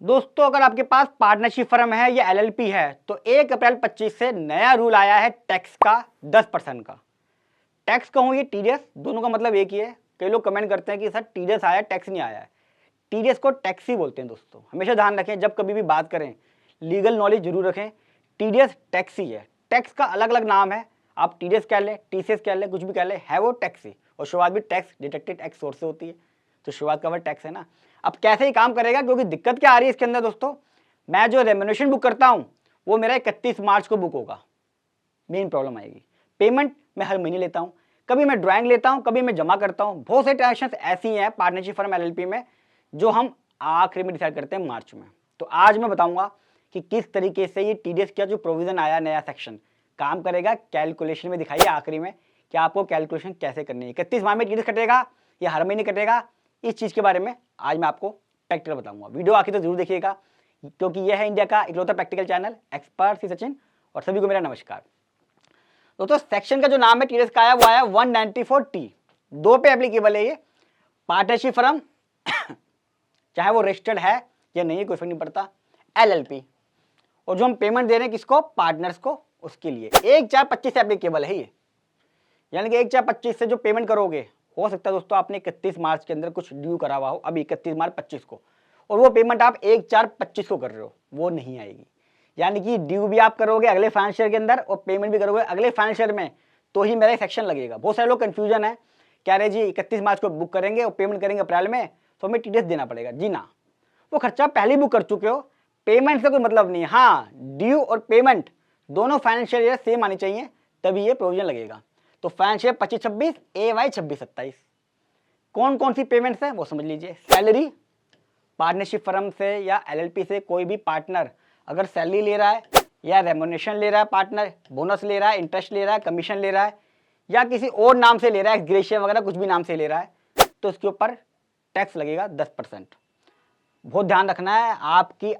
दोस्तों, अगर आपके पास पार्टनरशिप फर्म है या एलएलपी है तो 1 अप्रैल 25 से नया रूल आया है टैक्स का 10% का। टैक्स कहूँ ये टीडीएस, दोनों का मतलब एक ही है। कई लोग कमेंट करते हैं कि सर टीडीएस आया टैक्स नहीं आया है। टीडीएस को टैक्स ही बोलते हैं। दोस्तों हमेशा ध्यान रखें, जब कभी भी बात करें लीगल नॉलेज जरूर रखें। टीडीएस टैक्स ही है। टैक्स का अलग अलग नाम है, आप टीडीएस कह लें, टीसीएस कह लें, कुछ भी कह लें, है वो टैक्स ही। और शुरुआत भी टैक्स डिडक्टेड एक्स सोर्स से होती है, तो शुरुआत का वर्ड टैक्स है ना। अब कैसे ही काम करेगा, क्योंकि दिक्कत क्या आ रही है इसके अंदर दोस्तों, मैं जो रेम्यूनरेशन बुक करता हूं वो मेरा 31 मार्च को बुक होगा। मेन प्रॉब्लम आएगी। पेमेंट मैं हर महीने लेता हूं, कभी मैं ड्राइंग लेता हूं, कभी मैं जमा करता हूं। बहुत सारी ट्रांजेक्शन ऐसी हैं पार्टनरशिप फर्म एलएलपी में जो हम आखिरी में डिसाइड करते हैं मार्च में। तो आज मैं बताऊंगा कि किस तरीके से ये टीडीएस का जो प्रोविजन आया नया सेक्शन काम करेगा। कैलकुलेशन में दिखाइए आखिरी में कि आपको कैलकुलेशन कैसे करनी है। 31 माह में टीडीएस कटेगा या हर महीने कटेगा, इस चीज के बारे में आज मैं आपको प्रैक्टिकल बताऊंगा। वीडियो आखिर तक जरूर देखिएगा, क्योंकि यह है इंडिया का इकलौता प्रैक्टिकल चैनल एक्सपर्ट सी सचिन, और सभी को मेरा नमस्कार। दोस्तों सेक्शन का जो नाम है टीडीएस का आया वो आया 194T। दो पे एप्लीकेबल है ये। पार्टनरशिप फर्म चाहे वो रजिस्टर्ड है या नहीं, कोई फर्क नहीं पड़ता, एलएलपी, और जो हम पेमेंट दे रहे हैं किसको, पार्टनर्स को, उसके लिए 1/4/25 से एप्लीकेबल है ये। यानी कि 1/4/25 से जो पेमेंट करोगे, हो सकता है दोस्तों आपने 31 मार्च के अंदर कुछ ड्यू करा हुआ हो, अभी 31 मार्च 25 को, और वो पेमेंट आप 1/4/25 को कर रहे हो, वो नहीं आएगी। यानी कि ड्यू भी आप करोगे अगले फाइनेंशियल के अंदर और पेमेंट भी करोगे अगले फाइनेंशियल में, तो ही मेरा सेक्शन लगेगा। बहुत सारे लोग कंफ्यूजन है, कह रहे जी 31 मार्च को बुक करेंगे और पेमेंट करेंगे अप्रैल में, तो हमें टीडीएस देना पड़ेगा। जी ना, वो खर्चा पहले बुक कर चुके हो, पेमेंट से कोई मतलब नहीं है। हाँ, ड्यू और पेमेंट दोनों फाइनेंशियल ईयर सेम आनी चाहिए, तभी ये प्रोविजन लगेगा। तो फाइनेंशियल 25-26, AY 26-27। कौन कौन सी पेमेंट्स है वो समझ लीजिए। सैलरी, पार्टनरशिप फर्म से या एलएलपी से कोई भी पार्टनर अगर सैलरी ले रहा है या रेम्यूनरेशन ले रहा है, पार्टनर बोनस ले रहा है, इंटरेस्ट ले रहा है, कमीशन ले रहा है, या किसी और नाम से ले रहा है, ग्रेशिया वगैरह कुछ भी नाम से ले रहा है, तो उसके ऊपर टैक्स लगेगा 10%। बहुत ध्यान रखना है, आपकी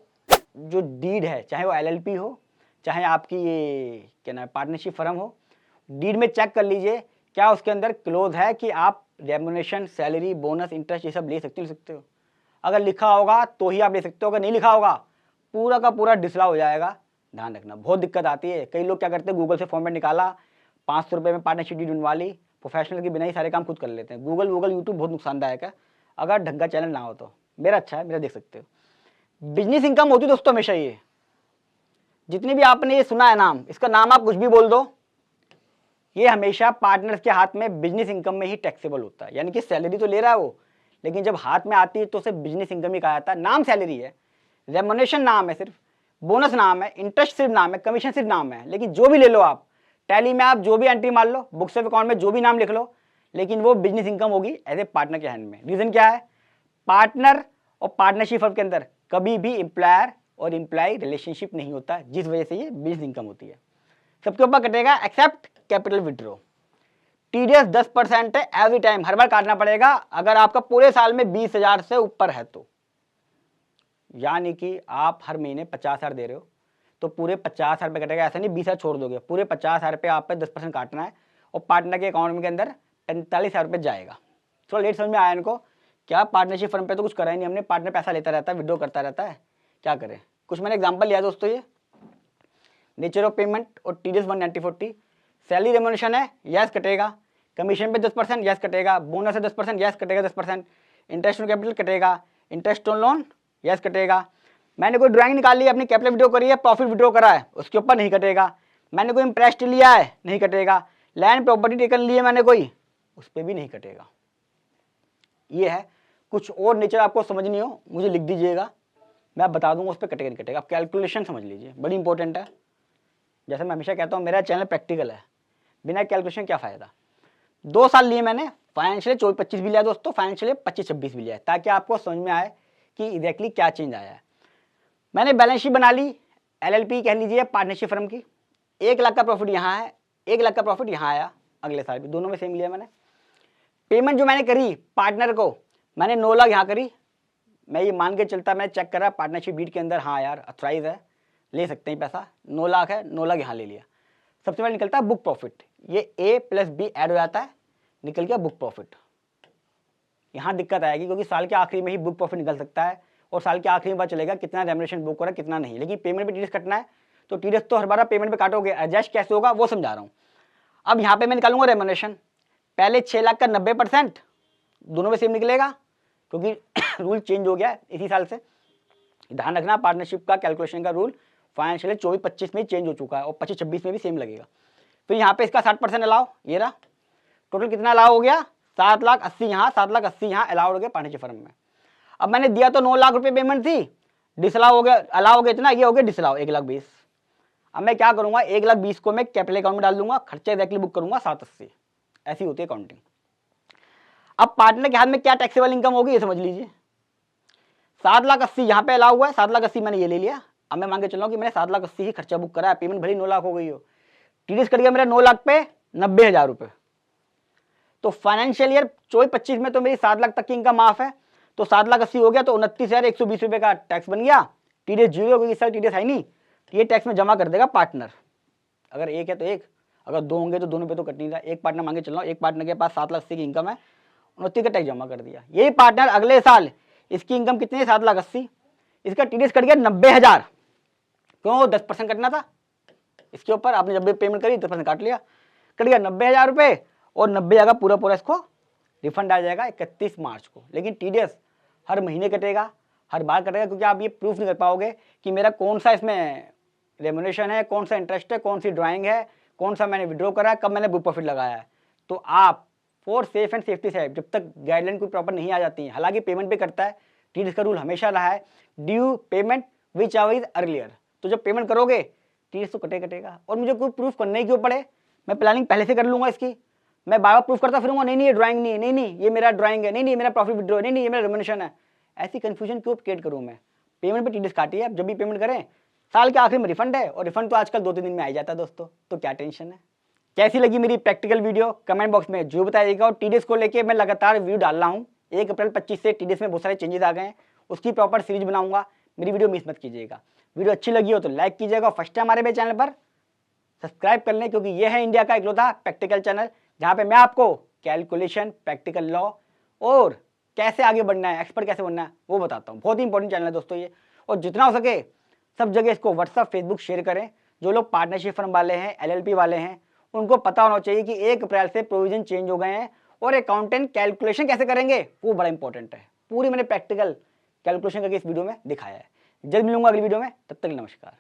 जो डीड है, चाहे वो एलएलपी हो, चाहे आपकी ये क्या नाम पार्टनरशिप फर्म हो, डीड में चेक कर लीजिए क्या उसके अंदर क्लोज है कि आप रेम्यूनरेशन, सैलरी, बोनस, इंटरेस्ट ये सब ले सकते हो। अगर लिखा होगा तो ही आप ले सकते हो, अगर नहीं लिखा होगा पूरा का पूरा डिसला हो जाएगा। ध्यान रखना, बहुत दिक्कत आती है। कई लोग क्या करते हैं, गूगल से फॉर्मेट निकाला, 500 रुपये में पार्टनरशिप डीड बनवा ली, प्रोफेशनल के बिना ही सारे काम खुद कर लेते हैं। गूगल यूट्यूब बहुत नुकसानदायक है, अगर ढंग का चैनल ना हो तो। मेरा अच्छा है, मेरा देख सकते हो। बिजनेस इनकम होती है दोस्तों हमेशा ये, जितनी भी आपने ये सुना है नाम, इसका नाम आप कुछ भी बोल दो, ये हमेशा पार्टनर्स के हाथ में बिजनेस इनकम में ही टैक्सेबल होता है। यानी कि सैलरी तो ले रहा है वो, लेकिन जब हाथ में आती है तो उसे बिजनेस इनकम ही कहा जाता है। नाम सैलरी है, रेम्यूनरेशन नाम है सिर्फ, बोनस नाम है, इंटरेस्ट सिर्फ नाम है, कमीशन सिर्फ नाम है। लेकिन जो भी ले लो आप, टैली में आप जो भी एंट्री मार लो, बुक्स ऑफ अकाउंट में जो भी नाम लिख लो, लेकिन वो बिजनेस इनकम होगी एज ए पार्टनर के हैंड में। रीजन क्या है, पार्टनर और पार्टनरशिप फर्म के अंदर कभी भी एम्प्लॉयर और एम्प्लॉय रिलेशनशिप नहीं होता, जिस वजह से ये बिजनेस इनकम होती है। सबके ऊपर कटेगा एक्सेप्ट कैपिटल विड्रॉ। टीडीएस 10% है एवरी टाइम, हर बार काटना पड़ेगा अगर आपका पूरे साल में 20,000 से ऊपर है तो। यानी कि आप हर महीने 50,000 दे रहे हो तो पूरे 50,000 रुपये कटेगा। ऐसा नहीं 20,000 छोड़ दोगे, पूरे 50,000 रुपये आप पे 10% काटना है, और पार्टनर के अकाउंट के अंदर 45,000 रुपये जाएगा। थोड़ा लेट समझ में आया इनको, क्या पार्टनरशिप फर्म पे तो कुछ करा ही नहीं हमने, पार्टनर पैसा लेता रहता है, विड्रॉ करता रहता है, क्या करें। कुछ मैंने एग्जाम्पल लिया दोस्तों। ये नेचर ऑफ पेमेंट और टीडीएस 194T। सैलरी रेम्यूनरेशन है, यस कटेगा। कमीशन पे 10%, यस कटेगा। बोनस है 10%, यस कटेगा 10%। इंटरेस्ट ऑन कैपिटल कटेगा, इंटरेस्ट ऑन लोन यस कटेगा। मैंने कोई ड्राइंग निकाल ली, अपनी कैपिटल विड्रॉ करी है, प्रॉफिट विड्रॉ करा है, उसके ऊपर नहीं कटेगा। मैंने कोई इंटरेस्ट लिया है, नहीं कटेगा। लैंड प्रॉपर्टी टेकन ली है मैंने कोई, उस पर भी नहीं कटेगा। ये है। कुछ और नेचर आपको समझनी हो मुझे लिख दीजिएगा, मैं बता दूंगा उस पर कटेगा नहीं कटेगा। आप कैलकुलेशन समझ लीजिए, बड़ी इंपॉर्टेंट है। जैसे मैं हमेशा कहता हूँ मेरा चैनल प्रैक्टिकल है, बिना कैलकुलेशन क्या फायदा। 2 साल लिए मैंने, फाइनेंशियल 24-25 भी लिया दोस्तों, फाइनेंशियल 25-26 भी लिया है, ताकि आपको समझ में आए कि एग्जैक्टली क्या चेंज आया है। मैंने बैलेंस शीट बना ली, एलएलपी कह लीजिए, पार्टनरशिप फर्म की। 1 लाख का प्रॉफिट यहाँ है, 1 लाख का प्रॉफिट यहाँ आया, अगले साल भी, दोनों में सेम लिया मैंने। पेमेंट जो मैंने करी पार्टनर को, मैंने 9 लाख यहाँ करी। मैं ये मान के चलता, मैं चेक करा पार्टनरशिप डीड के अंदर, हाँ यार अथराइज है, ले सकते हैं पैसा, 9 लाख है, 9 लाख यहाँ ले लिया। सबसे पहले निकलता है बुक प्रॉफिट, ये A + B ऐड हो जाता है, निकल गया बुक प्रॉफिट। यहाँ दिक्कत आएगी क्योंकि साल के आखिरी में ही बुक प्रॉफिट निकल सकता है और साल के आखिरी में पता चलेगा कितना रेम्युनरेशन बुक हो रहा है कितना नहीं। लेकिन पेमेंट पे टीडीएस कटना है तो टीडीएस तो हर बार पेमेंट पे काटोगे, एडजस्ट कैसे होगा वो समझा रहा हूँ। अब यहाँ पे मैं निकालूंगा रेम्युनरेशन, पहले 6 लाख का 90% दोनों में सेम निकलेगा क्योंकि रूल चेंज हो गया है इसी साल से। ध्यान रखना पार्टनरशिप का कैलकुलेशन का रूल फाइनेंशियल 24-25 में चेंज हो चुका है और 25-26 में भी सेम लगेगा। फिर यहाँ पे इसका 60% अलाउ, ये रहा टोटल कितना अलाउ हो गया 7,80,000 यहाँ, 7,80,000 यहाँ अलाउ हो गया पार्टनरशिप फर्म में। अब मैंने दिया तो 9 लाख रुपए पेमेंट थी, डिसअलाउ हो गया, अलाउ हो गया इतना, ये हो गया डिसअलाउ 1,20,000। अब मैं क्या करूंगा 1,20,000 को मैं कैपिटल अकाउंट में डाल दूंगा, खर्चे डायरेक्टली बुक करूंगा 780, ऐसी होती है अकाउंटिंग। अब पार्टनर के हाथ में क्या टैक्सेबल इनकम होगी ये समझ लीजिए। 7,80,000 यहाँ पे अलाउ हुआ है, 7,80,000 मैंने ये ले लिया। अब मैं मान के चल रहा हूँ कि मैंने 7,80,000 ही खर्चा बुक करा है, पेमेंट भले 9 लाख हो गई हो, टीडीएस कट गया मेरा 9 लाख पे 90,000 रुपये। तो फाइनेंशियल ईयर 24-25 में तो मेरी 7 लाख तक की इनकम माफ है, तो 7,80,000 हो गया तो 29,120 रुपये का टैक्स बन गया। टीडीएस जीरो हो गई, इस साल टीडीएस है नहीं, ये टैक्स में जमा कर देगा पार्टनर। अगर एक है तो एक, अगर दो होंगे तो दोनों पे तो कट नहीं रहा। एक पार्टनर मांगे चल रहा हूँ, एक पार्टनर के पास 7,80,000 की इनकम है, 29 का टैक्स जमा कर दिया। यही पार्टनर अगले साल इसकी इनकम कितनी है 7,80,000, इसका टीडीएस कट गया 90,000, क्यों 10% कटना था इसके ऊपर, आपने जब भी पेमेंट करी 10% काट लिया, कट गया 90,000 रुपये और 90,000 का पूरा इसको रिफंड आ जाएगा 31 मार्च को। लेकिन टीडीएस हर महीने कटेगा, हर बार कटेगा, क्योंकि आप ये प्रूफ नहीं कर पाओगे कि मेरा कौन सा इसमें रेम्युनरेशन है, कौन सा इंटरेस्ट है, कौन सी ड्राइंग है, कौन सा मैंने विड्रॉ करा है, कब मैंने बुक प्रॉफिट लगाया है। तो आप फॉर सेफ एंड सेफ्टी से जब तक गाइडलाइन कोई प्रॉपर नहीं आ जाती है, हालांकि पेमेंट पे करता है, टीडीएस का रूल हमेशा रहा है due payment which our is earlier. तो जब पेमेंट करोगे टीडीएस तो कटेगा, और मुझे कोई प्रूफ करने क्यों पड़े, मैं प्लानिंग पहले से कर लूंगा इसकी। मैं बार बार प्रूफ करता फिरूंगा, नहीं ये ड्राइंग नहीं है, नहीं ये मेरा ड्राइंग है, नहीं ये मेरा प्रॉफिट विड्रॉ, नहीं ये मेरा रेम्युनरेशन है। ऐसी कंफ्यूजन क्यों क्रिएट करूँ मैं। पेमेंट पे टीडीएस काटिए, आप जब भी पेमेंट करें साल के आखिर में रिफंड है, और रिफंड तो आजकल 2-3 दिन में आ जाता है दोस्तों, तो क्या टेंशन है। कैसी लगी मेरी प्रैक्टिकल वीडियो कमेंट बॉक्स में जो बताइएगा। और टीडीएस को लेके मैं लगातार वीडियो डाल रहा हूँ, 1 अप्रैल 25 से टीडीएस में बहुत सारे चेंजेस आ गए हैं, उसकी प्रॉपर सीरीज बनाऊंगा, मेरी वीडियो मिस मत कीजिएगा। वीडियो अच्छी लगी हो तो लाइक कीजिएगा, फर्स्ट टाइम हमारे मेरे चैनल पर सब्सक्राइब कर लें, क्योंकि यह है इंडिया का इकलौता प्रैक्टिकल चैनल जहाँ पे मैं आपको कैलकुलेशन, प्रैक्टिकल लॉ और कैसे आगे बढ़ना है, एक्सपर्ट कैसे बनना है वो बताता हूँ। बहुत ही इंपॉर्टेंट चैनल है दोस्तों ये, और जितना हो सके सब जगह इसको व्हाट्सअप, फेसबुक शेयर करें। जो लोग पार्टनरशिप फर्म वाले हैं, एलएलपी वाले हैं, उनको पता होना चाहिए कि 1 अप्रैल से प्रोविजन चेंज हो गए हैं, और अकाउंटेंट कैलकुलेशन कैसे करेंगे वो बड़ा इंपॉर्टेंट है। पूरी मैंने प्रैक्टिकल कैलकुलेशन करके इस वीडियो में दिखाया है। जल्द मिलूंगा अगली वीडियो में, तब तक नमस्कार।